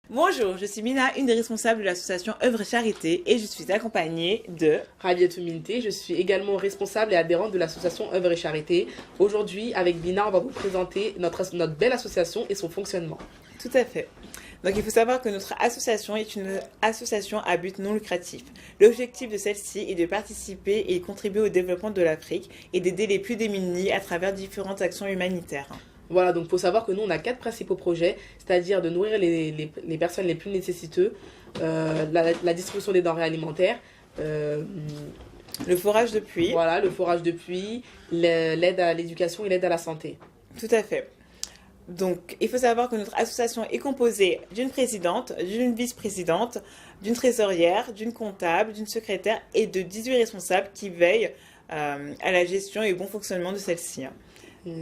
Bonjour, je suis Mina, une des responsables de l'association Œuvre et Charité et je suis accompagnée de Rabiatou Minte, je suis également responsable et adhérente de l'association Œuvre et Charité. Aujourd'hui, avec Bina, on va vous présenter notre belle association et son fonctionnement. Tout à fait. Donc il faut savoir que notre association est une association à but non lucratif. L'objectif de celle-ci est de participer et contribuer au développement de l'Afrique et d'aider les plus démunis à travers différentes actions humanitaires. Voilà, donc il faut savoir que nous, on a 4 principaux projets, c'est-à-dire de nourrir les personnes les plus nécessiteuses, la distribution des denrées alimentaires, le forage de puits. Voilà, le forage de puits, l'aide à l'éducation et l'aide à la santé. Tout à fait. Donc, il faut savoir que notre association est composée d'une présidente, d'une vice-présidente, d'une trésorière, d'une comptable, d'une secrétaire et de 18 responsables qui veillent à la gestion et au bon fonctionnement de celle-ci.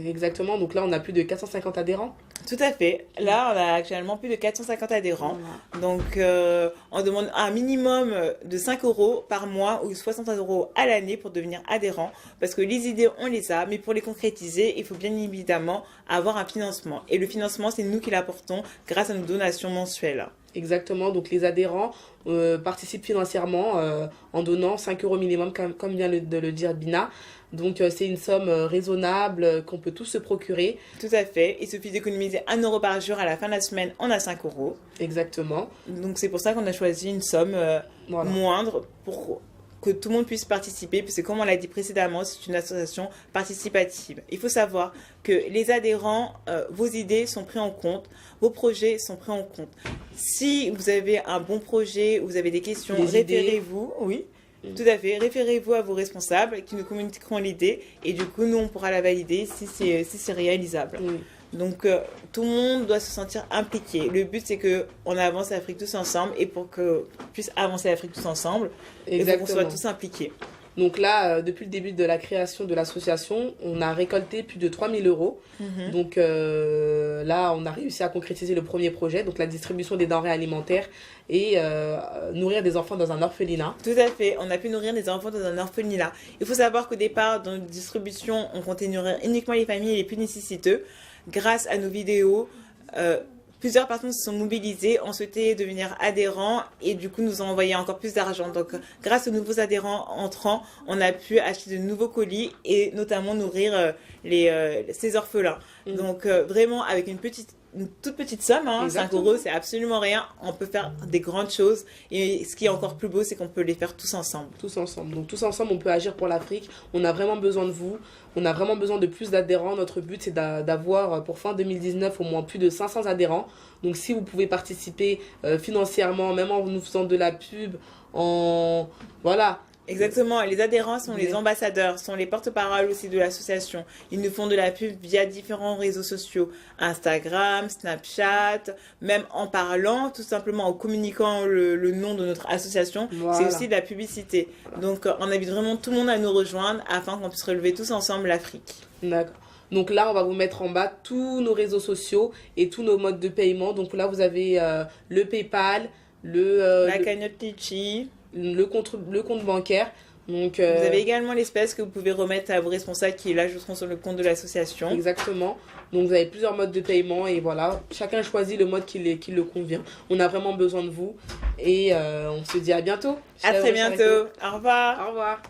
Exactement, donc là on a plus de 450 adhérents. Tout à fait. Là, on a actuellement plus de 450 adhérents. Donc, on demande un minimum de 5 euros par mois ou 60 euros à l'année pour devenir adhérent. Parce que les idées, on les a, mais pour les concrétiser, il faut bien évidemment avoir un financement. Et le financement, c'est nous qui l'apportons grâce à nos donations mensuelles. Exactement, donc les adhérents participent financièrement en donnant 5 euros minimum, comme vient de le dire Bina. Donc c'est une somme raisonnable qu'on peut tous se procurer. Tout à fait, il suffit d'économiser 1 euro par jour, à la fin de la semaine, on a 5 euros. Exactement. Donc c'est pour ça qu'on a choisi une somme moindre pour que tout le monde puisse participer, puisque comme on l'a dit précédemment, c'est une association participative. Il faut savoir que les adhérents, vos idées sont prises en compte, vos projets sont pris en compte. Si vous avez un bon projet, vous avez des questions, référez-vous, oui, tout à fait, référez-vous à vos responsables qui nous communiqueront l'idée et du coup, nous, on pourra la valider si c'est réalisable. Oui. Donc, tout le monde doit se sentir impliqué. Le but, c'est qu'on avance l'Afrique tous ensemble et pour qu'on puisse avancer l'Afrique tous ensemble, il faut qu'on soit tous impliqués. Donc là, depuis le début de la création de l'association, on a récolté plus de 3 000 euros. Donc là, on a réussi à concrétiser le premier projet, donc la distribution des denrées alimentaires et nourrir des enfants dans un orphelinat. Tout à fait, on a pu nourrir des enfants dans un orphelinat. Il faut savoir qu'au départ, dans notre distribution, on comptait nourrir uniquement les familles les plus nécessiteuses. Grâce à nos vidéos, plusieurs personnes se sont mobilisées, ont souhaité devenir adhérents et du coup nous ont envoyé encore plus d'argent. Donc grâce aux nouveaux adhérents entrants, on a pu acheter de nouveaux colis et notamment nourrir ces orphelins. Donc vraiment avec une toute petite somme, 5 euros, c'est absolument rien. On peut faire des grandes choses. Et ce qui est encore plus beau, c'est qu'on peut les faire tous ensemble. Tous ensemble. Donc tous ensemble, on peut agir pour l'Afrique. On a vraiment besoin de vous. On a vraiment besoin de plus d'adhérents. Notre but, c'est d'avoir pour fin 2019 au moins plus de 500 adhérents. Donc si vous pouvez participer financièrement, même en nous faisant de la pub, voilà. Exactement, les adhérents sont les ambassadeurs, sont les porte-parole aussi de l'association. Ils nous font de la pub via différents réseaux sociaux, Instagram, Snapchat, même en parlant, tout simplement en communiquant le nom de notre association. Voilà. C'est aussi de la publicité. Donc on invite vraiment tout le monde à nous rejoindre afin qu'on puisse relever tous ensemble l'Afrique. D'accord. Donc là, on va vous mettre en bas tous nos réseaux sociaux et tous nos modes de paiement. Donc là, vous avez le PayPal, la cagnotte Litchi, le compte bancaire. Donc, vous avez également l'espèce que vous pouvez remettre à vos responsables qui l'ajouteront sur le compte de l'association. Exactement. Donc vous avez plusieurs modes de paiement et voilà, chacun choisit le mode qui le convient. On a vraiment besoin de vous et on se dit à bientôt. À très bientôt. Au revoir. Au revoir.